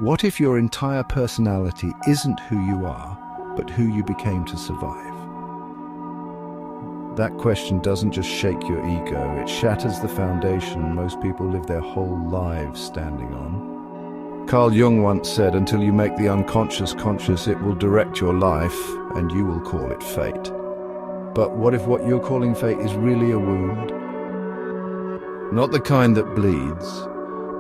What if your entire personality isn't who you are, but who you became to survive? That question doesn't just shake your ego, it shatters the foundation most people live their whole lives standing on. Carl Jung once said, until you make the unconscious conscious, it will direct your life, and you will call it fate. But what if what you're calling fate is really a wound? Not the kind that bleeds,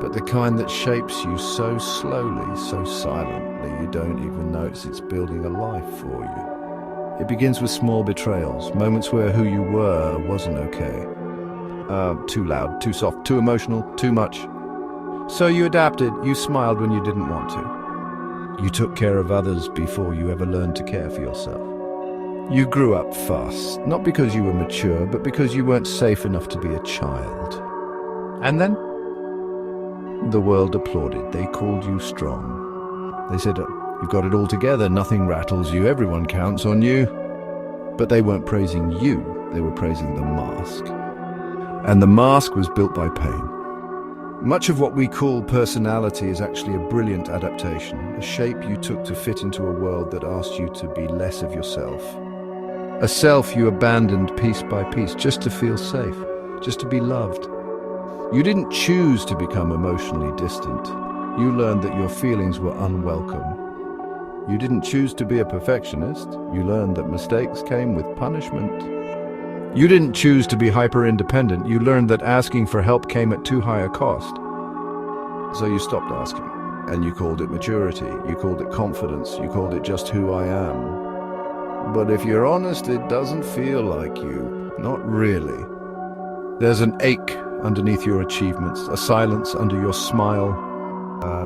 but the kind that shapes you so slowly, so silently, you don't even notice it's building a life for you. It begins with small betrayals, moments where who you were wasn't okay. Too loud, too soft, too emotional, too much. So you adapted, you smiled when you didn't want to. You took care of others before you ever learned to care for yourself. You grew up fast, not because you were mature, but because you weren't safe enough to be a child. And then? The world applauded. They called you strong. They said, you've got it all together, nothing rattles you, everyone counts on you. But they weren't praising you, they were praising the mask. And the mask was built by pain. Much of what we call personality is actually a brilliant adaptation, a shape you took to fit into a world that asked you to be less of yourself. A self you abandoned piece by piece just to feel safe, just to be loved. You didn't choose to become emotionally distant. You learned that your feelings were unwelcome. You didn't choose to be a perfectionist. You learned that mistakes came with punishment. You didn't choose to be hyper-independent. You learned that asking for help came at too high a cost. So you stopped asking, and you called it maturity. You called it confidence. You called it just who I am. But if you're honest, it doesn't feel like you. Not really. There's an ache underneath your achievements, a silence under your smile,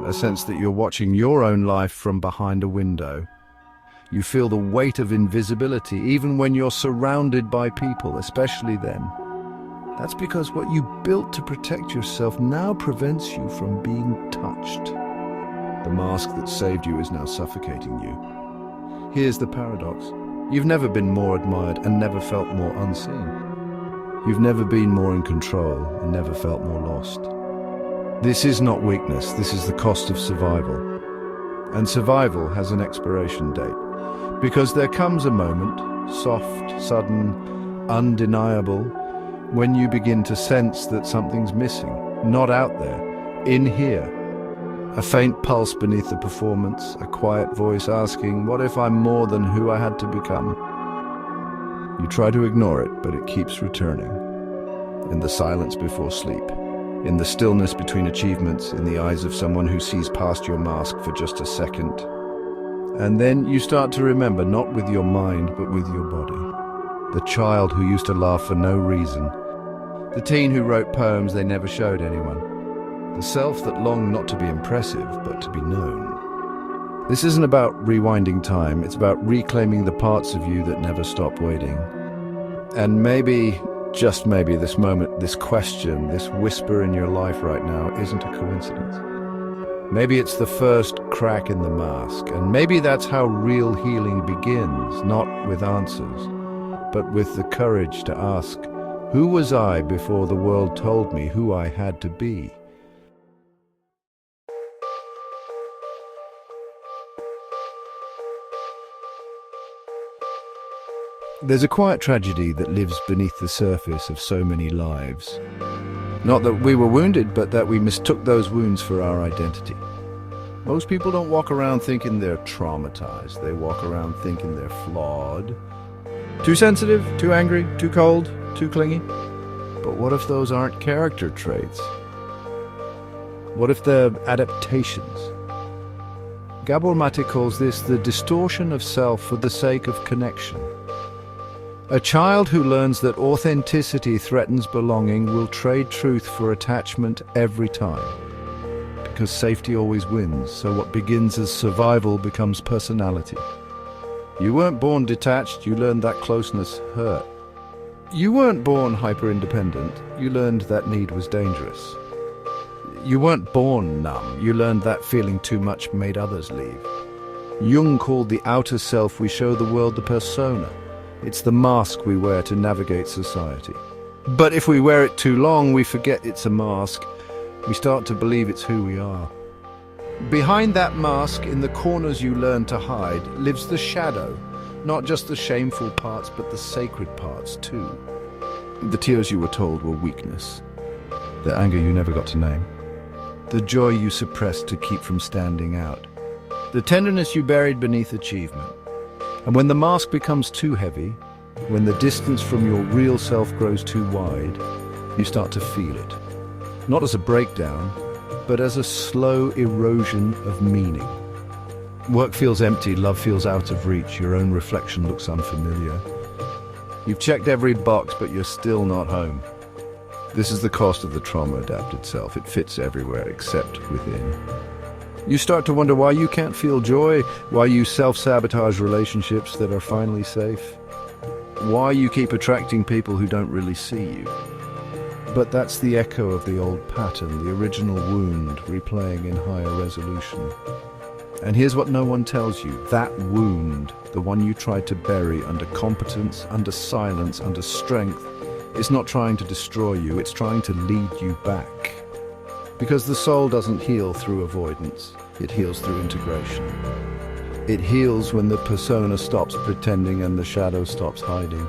a sense that you're watching your own life from behind a window. You feel the weight of invisibility, even when you're surrounded by people, especially then. That's because what you built to protect yourself now prevents you from being touched. The mask that saved you is now suffocating you. Here's the paradox. You've never been more admired and never felt more unseen. You've never been more in control and never felt more lost. This is not weakness, this is the cost of survival. And survival has an expiration date. Because there comes a moment, soft, sudden, undeniable, when you begin to sense that something's missing, not out there, in here. A faint pulse beneath the performance, a quiet voice asking, what if I'm more than who I had to become? You try to ignore it, but it keeps returning. In the silence before sleep, in the stillness between achievements, in the eyes of someone who sees past your mask for just a second. And then you start to remember, not with your mind, but with your body. The child who used to laugh for no reason. The teen who wrote poems they never showed anyone. The self that longed not to be impressive, but to be known. This isn't about rewinding time, it's about reclaiming the parts of you that never stop waiting. And maybe, just maybe, this moment, this question, this whisper in your life right now isn't a coincidence. Maybe it's the first crack in the mask, and maybe that's how real healing begins, not with answers, but with the courage to ask, who was I before the world told me who I had to be? There's a quiet tragedy that lives beneath the surface of so many lives. Not that we were wounded, but that we mistook those wounds for our identity. Most people don't walk around thinking they're traumatized. They walk around thinking they're flawed. Too sensitive, too angry, too cold, too clingy. But what if those aren't character traits? What if they're adaptations? Gabor Maté calls this the distortion of self for the sake of connection. A child who learns that authenticity threatens belonging will trade truth for attachment every time. Because safety always wins, so what begins as survival becomes personality. You weren't born detached, you learned that closeness hurt. You weren't born hyper-independent, you learned that need was dangerous. You weren't born numb, you learned that feeling too much made others leave. Jung called the outer self we show the world the persona. It's the mask we wear to navigate society. But if we wear it too long, we forget it's a mask. We start to believe it's who we are. Behind that mask, in the corners you learn to hide, lives the shadow. Not just the shameful parts, but the sacred parts too. The tears you were told were weakness. The anger you never got to name. The joy you suppressed to keep from standing out. The tenderness you buried beneath achievement. And when the mask becomes too heavy, when the distance from your real self grows too wide, you start to feel it. Not as a breakdown, but as a slow erosion of meaning. Work feels empty, love feels out of reach, your own reflection looks unfamiliar. You've checked every box, but you're still not home. This is the cost of the trauma-adapted self. It fits everywhere except within. You start to wonder why you can't feel joy, why you self-sabotage relationships that are finally safe, why you keep attracting people who don't really see you. But that's the echo of the old pattern, the original wound replaying in higher resolution. And here's what no one tells you. That wound, the one you tried to bury under competence, under silence, under strength, is not trying to destroy you, it's trying to lead you back. Because the soul doesn't heal through avoidance, it heals through integration. It heals when the persona stops pretending and the shadow stops hiding.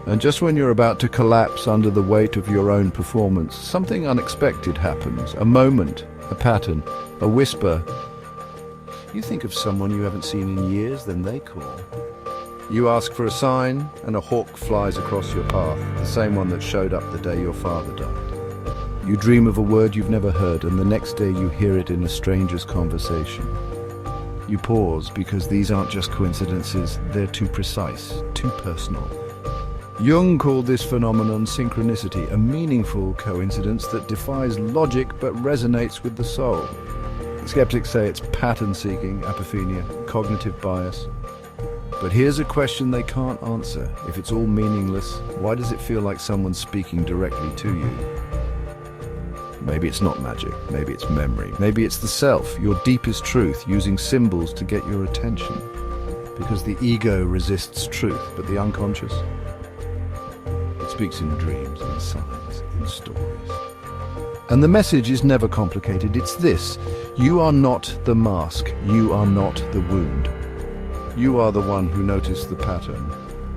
And just when you're about to collapse under the weight of your own performance, something unexpected happens. A moment, a pattern, a whisper. You think of someone you haven't seen in years, then they call. You ask for a sign, and a hawk flies across your path, the same one that showed up the day your father died. You dream of a word you've never heard, and the next day you hear it in a stranger's conversation. You pause, because these aren't just coincidences, they're too precise, too personal. Jung called this phenomenon synchronicity, a meaningful coincidence that defies logic but resonates with the soul. Skeptics say it's pattern-seeking, apophenia, cognitive bias. But here's a question they can't answer. If it's all meaningless, why does it feel like someone's speaking directly to you? Maybe it's not magic, maybe it's memory, maybe it's the self, your deepest truth, using symbols to get your attention. Because the ego resists truth, but the unconscious, it speaks in dreams, in signs, in stories. And the message is never complicated, it's this: you are not the mask, you are not the wound. You are the one who noticed the pattern,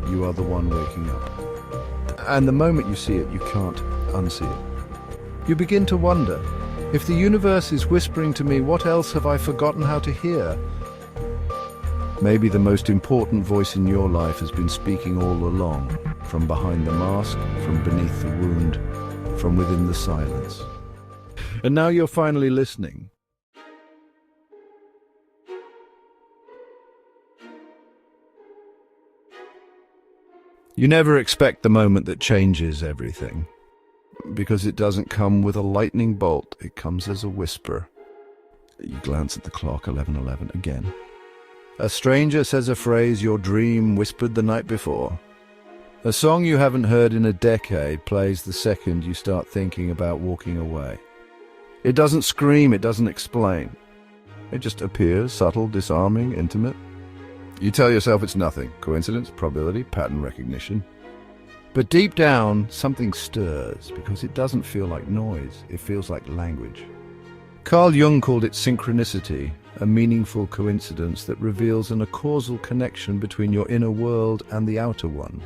you are the one waking up. And the moment you see it, you can't unsee it. You begin to wonder, if the universe is whispering to me, what else have I forgotten how to hear? Maybe the most important voice in your life has been speaking all along, from behind the mask, from beneath the wound, from within the silence. And now you're finally listening. You never expect the moment that changes everything, because it doesn't come with a lightning bolt, it comes as a whisper. You glance at the clock, 11:11 again. A stranger says a phrase your dream whispered the night before. A song you haven't heard in a decade plays the second you start thinking about walking away. It doesn't scream, it doesn't explain. It just appears, subtle, disarming, intimate. You tell yourself it's nothing. Coincidence, probability, pattern recognition. But deep down, something stirs, because it doesn't feel like noise, it feels like language. Carl Jung called it synchronicity, a meaningful coincidence that reveals a causal connection between your inner world and the outer one.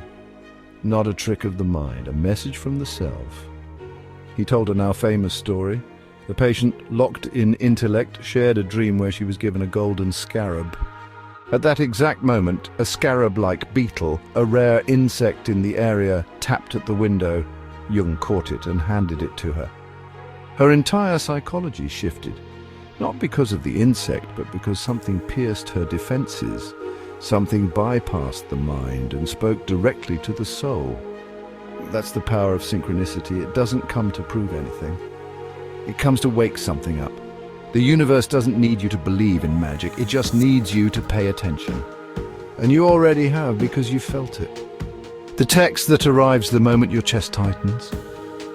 Not a trick of the mind, a message from the self. He told a now famous story. The patient, locked in intellect, shared a dream where she was given a golden scarab. At that exact moment, a scarab-like beetle, a rare insect in the area, tapped at the window. Jung caught it and handed it to her. Her entire psychology shifted, not because of the insect, but because something pierced her defenses. Something bypassed the mind and spoke directly to the soul. That's the power of synchronicity. It doesn't come to prove anything. It comes to wake something up. The universe doesn't need you to believe in magic, it just needs you to pay attention. And you already have, because you felt it. The text that arrives the moment your chest tightens,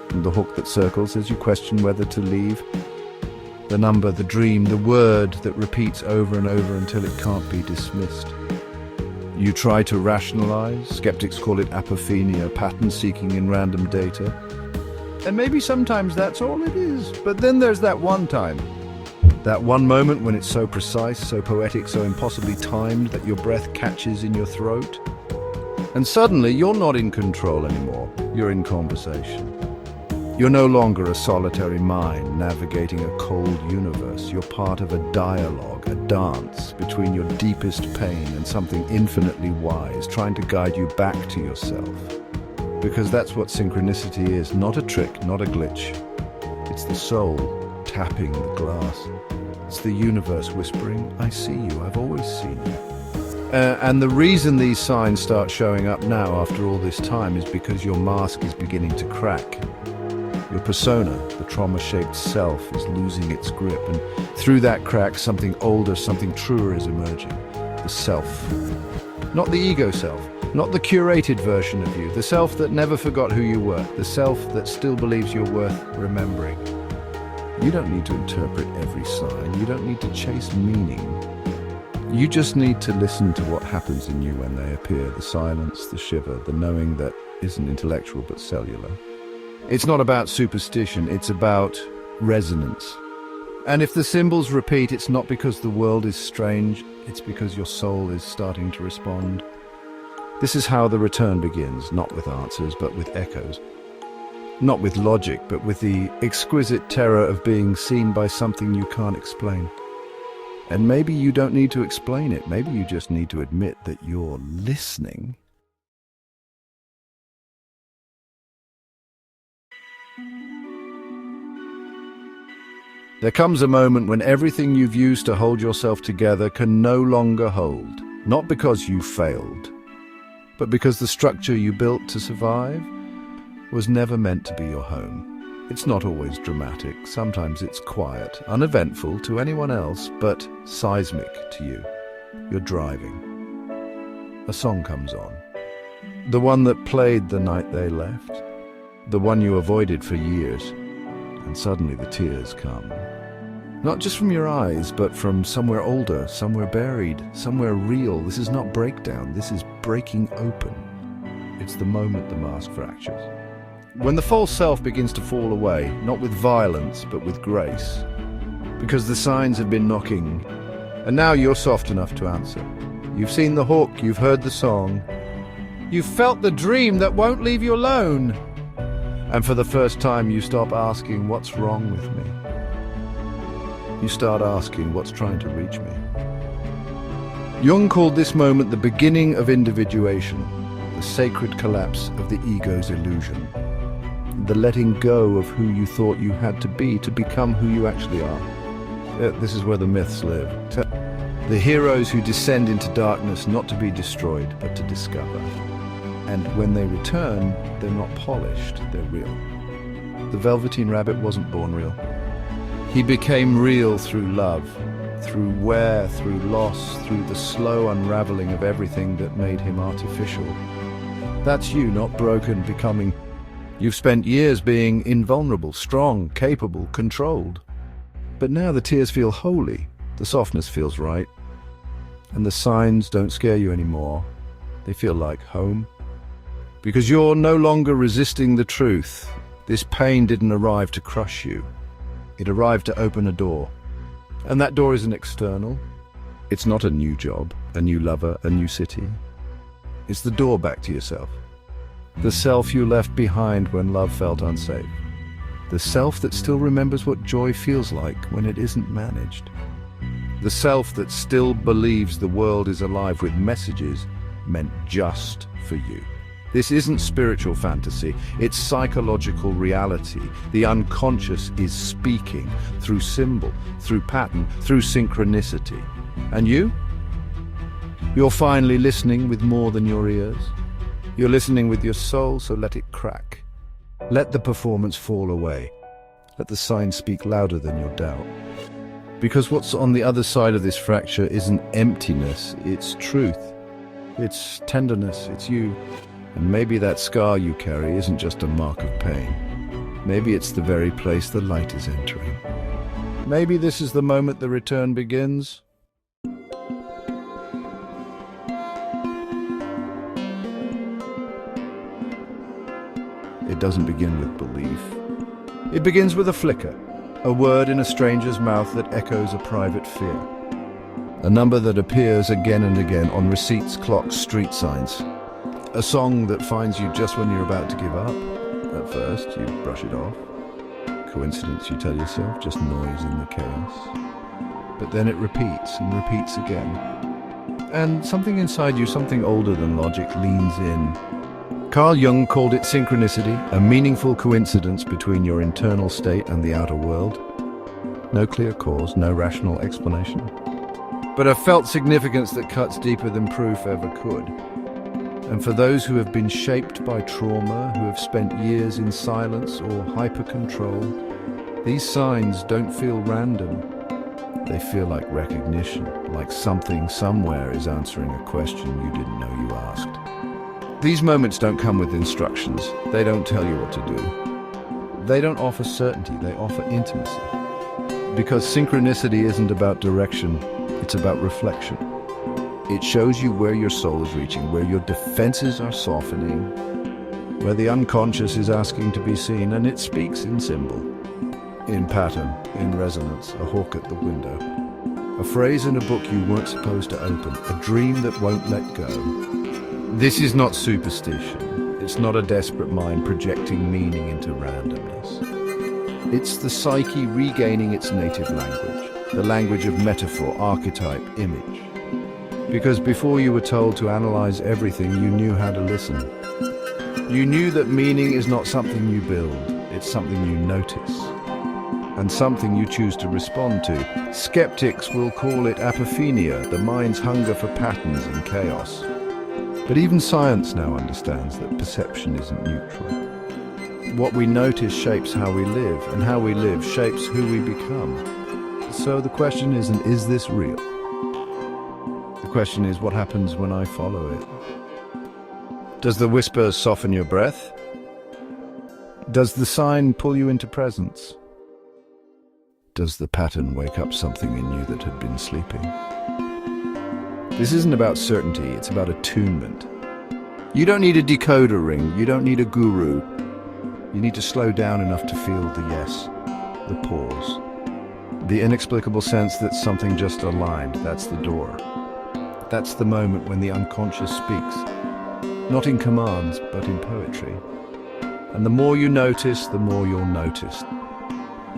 and the hook that circles as you question whether to leave. The number, the dream, the word that repeats over and over until it can't be dismissed. You try to rationalize, skeptics call it apophenia, pattern seeking in random data. And maybe sometimes that's all it is, but then there's that one time. That one moment when it's so precise, so poetic, so impossibly timed that your breath catches in your throat. And suddenly, you're not in control anymore. You're in conversation. You're no longer a solitary mind navigating a cold universe. You're part of a dialogue, a dance between your deepest pain and something infinitely wise, trying to guide you back to yourself. Because that's what synchronicity is, not a trick, not a glitch. It's the soul tapping the glass. It's the universe whispering, I see you, I've always seen you. And the reason these signs start showing up now after all this time is because your mask is beginning to crack. Your persona, the trauma-shaped self, is losing its grip, and through that crack, something older, something truer is emerging. The self. Not the ego self, not the curated version of you, the self that never forgot who you were, the self that still believes you're worth remembering. You don't need to interpret every sign, you don't need to chase meaning. You just need to listen to what happens in you when they appear, the silence, the shiver, the knowing that isn't intellectual but cellular. It's not about superstition, it's about resonance. And if the symbols repeat, it's not because the world is strange, it's because your soul is starting to respond. This is how the return begins, not with answers, but with echoes. Not with logic, but with the exquisite terror of being seen by something you can't explain. And maybe you don't need to explain it, maybe you just need to admit that you're listening. There comes a moment when everything you've used to hold yourself together can no longer hold, not because you failed, but because the structure you built to survive was never meant to be your home. It's not always dramatic, sometimes it's quiet, uneventful to anyone else, but seismic to you. You're driving. A song comes on. The one that played the night they left. The one you avoided for years. And suddenly the tears come. Not just from your eyes, but from somewhere older, somewhere buried, somewhere real. This is not breakdown, this is breaking open. It's the moment the mask fractures. When the false self begins to fall away, not with violence, but with grace. Because the signs have been knocking, and now you're soft enough to answer. You've seen the hook, you've heard the song. You've felt the dream that won't leave you alone. And for the first time, you stop asking, what's wrong with me? You start asking, what's trying to reach me? Jung called this moment the beginning of individuation, the sacred collapse of the ego's illusion. The letting go of who you thought you had to be to become who you actually are. This is where the myths live. The heroes who descend into darkness not to be destroyed, but to discover. And when they return, they're not polished, they're real. The Velveteen Rabbit wasn't born real. He became real through love, through wear, through loss, through the slow unraveling of everything that made him artificial. That's you, not broken, becoming. You've spent years being invulnerable, strong, capable, controlled. But now the tears feel holy, the softness feels right, and the signs don't scare you anymore. They feel like home. Because you're no longer resisting the truth. This pain didn't arrive to crush you. It arrived to open a door. And that door isn't external. It's not a new job, a new lover, a new city. It's the door back to yourself. The self you left behind when love felt unsafe. The self that still remembers what joy feels like when it isn't managed. The self that still believes the world is alive with messages meant just for you. This isn't spiritual fantasy, it's psychological reality. The unconscious is speaking through symbol, through pattern, through synchronicity. And you? You're finally listening with more than your ears. You're listening with your soul, so let it crack. Let the performance fall away. Let the signs speak louder than your doubt. Because what's on the other side of this fracture isn't emptiness, it's truth. It's tenderness, it's you. And maybe that scar you carry isn't just a mark of pain. Maybe it's the very place the light is entering. Maybe this is the moment the return begins. It doesn't begin with belief. It begins with a flicker, A word in a stranger's mouth that echoes a private fear. A number that appears again and again on receipts, clocks, street signs. A song that finds you just when you're about to give up. At first, you brush it off. Coincidence, you tell yourself, just noise in the chaos. But then it repeats and repeats again. And something inside you, something older than logic, leans in. Carl Jung called it synchronicity, a meaningful coincidence between your internal state and the outer world. No clear cause, no rational explanation. But a felt significance that cuts deeper than proof ever could. And for those who have been shaped by trauma, who have spent years in silence or hyper-control, these signs don't feel random. They feel like recognition, like something somewhere is answering a question you didn't know you asked. These moments don't come with instructions. They don't tell you what to do. They don't offer certainty, they offer intimacy. Because synchronicity isn't about direction, it's about reflection. It shows you where your soul is reaching, where your defenses are softening, where the unconscious is asking to be seen, and it speaks in symbol, in pattern, in resonance, a hawk at the window. A phrase in a book you weren't supposed to open, a dream that won't let go. This is not superstition. It's not a desperate mind projecting meaning into randomness. It's the psyche regaining its native language, the language of metaphor, archetype, image. Because before you were told to analyze everything, you knew how to listen. You knew that meaning is not something you build, it's something you notice, and something you choose to respond to. Skeptics will call it apophenia, the mind's hunger for patterns and chaos. But even science now understands that perception isn't neutral. What we notice shapes how we live, and how we live shapes who we become. So the question isn't, is this real? The question is, what happens when I follow it? Does the whisper soften your breath? Does the sign pull you into presence? Does the pattern wake up something in you that had been sleeping? This isn't about certainty, it's about attunement. You don't need a decoder ring, you don't need a guru. You need to slow down enough to feel the yes, the pause. The inexplicable sense that something just aligned, that's the door. That's the moment when the unconscious speaks, not in commands, but in poetry. And the more you notice, the more you're noticed.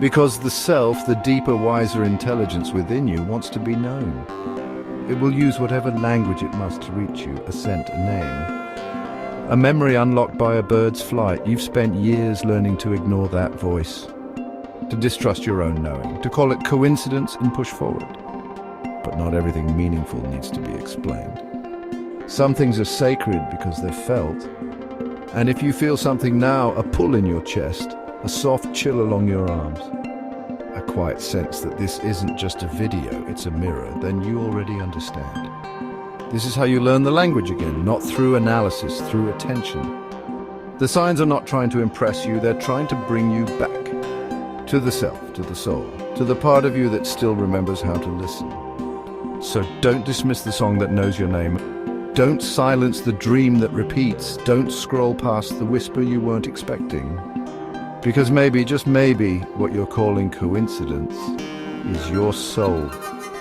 Because the self, the deeper, wiser intelligence within you, wants to be known. It will use whatever language it must to reach you, a scent, a name. A memory unlocked by a bird's flight. You've spent years learning to ignore that voice, to distrust your own knowing, to call it coincidence and push forward. But not everything meaningful needs to be explained. Some things are sacred because they're felt. And if you feel something now, a pull in your chest, a soft chill along your arms, a quiet sense that this isn't just a video, it's a mirror, then you already understand. This is how you learn the language again, not through analysis, through attention. The signs are not trying to impress you, they're trying to bring you back to the self, to the soul, to the part of you that still remembers how to listen. So don't dismiss the song that knows your name. Don't silence the dream that repeats. Don't scroll past the whisper you weren't expecting. Because maybe, just maybe, what you're calling coincidence is your soul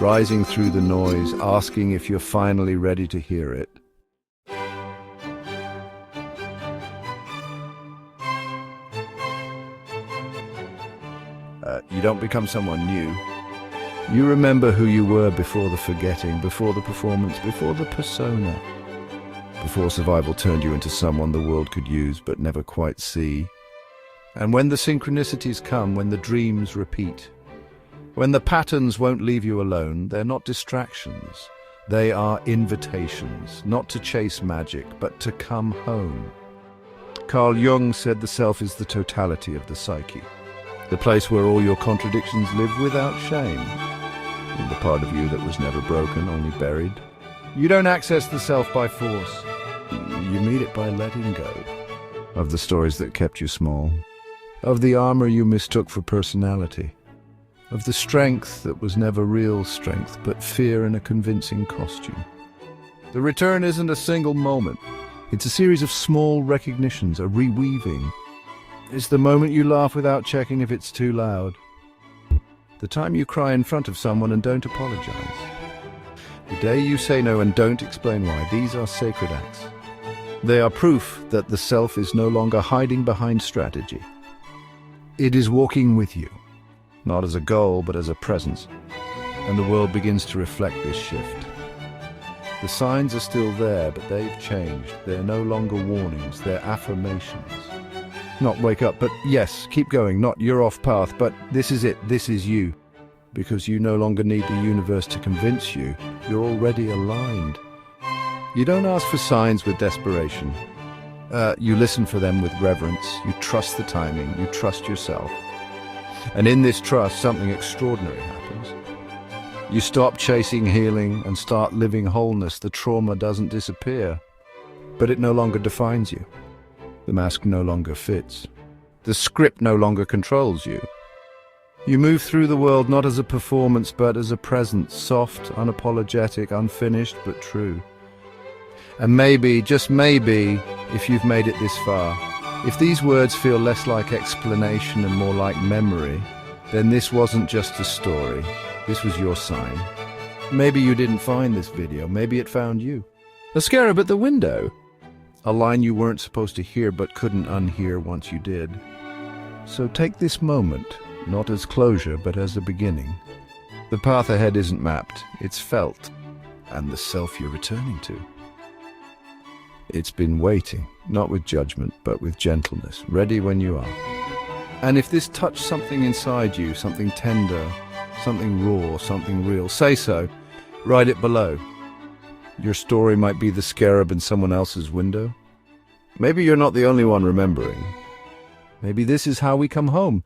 rising through the noise, asking if you're finally ready to hear it. You don't become someone new. You remember who you were before the forgetting, before the performance, before the persona. Before survival turned you into someone the world could use but never quite see. And when the synchronicities come, when the dreams repeat, when the patterns won't leave you alone, they're not distractions. They are invitations, not to chase magic, but to come home. Carl Jung said the self is the totality of the psyche, the place where all your contradictions live without shame, in the part of you that was never broken, only buried. You don't access the self by force. You meet it by letting go of the stories that kept you small, of the armor you mistook for personality, of the strength that was never real strength, but fear in a convincing costume. The return isn't a single moment. It's a series of small recognitions, a reweaving. It's the moment you laugh without checking if it's too loud. The time you cry in front of someone and don't apologize. The day you say no and don't explain why. These are sacred acts. They are proof that the self is no longer hiding behind strategy. It is walking with you, not as a goal, but as a presence. And the world begins to reflect this shift. The signs are still there, but they've changed. They're no longer warnings, they're affirmations. Not wake up, but yes, keep going, not you're off path, but this is it, this is you. Because you no longer need the universe to convince you, you're already aligned. You don't ask for signs with desperation. You listen for them with reverence, you trust the timing, you trust yourself. And in this trust, something extraordinary happens. You stop chasing healing and start living wholeness. The trauma doesn't disappear, but it no longer defines you. The mask no longer fits. The script no longer controls you. You move through the world not as a performance, but as a presence, soft, unapologetic, unfinished, but true. And maybe, just maybe, if you've made it this far, if these words feel less like explanation and more like memory, then this wasn't just a story. This was your sign. Maybe you didn't find this video. Maybe it found you. A scarab at the window. A line you weren't supposed to hear but couldn't unhear once you did. So take this moment, not as closure, but as a beginning. The path ahead isn't mapped. It's felt. And the self you're returning to. It's been waiting, not with judgment, but with gentleness, ready when you are. And if this touched something inside you, something tender, something raw, something real, say so. Write it below. Your story might be the scarab in someone else's window. Maybe you're not the only one remembering. Maybe this is how we come home.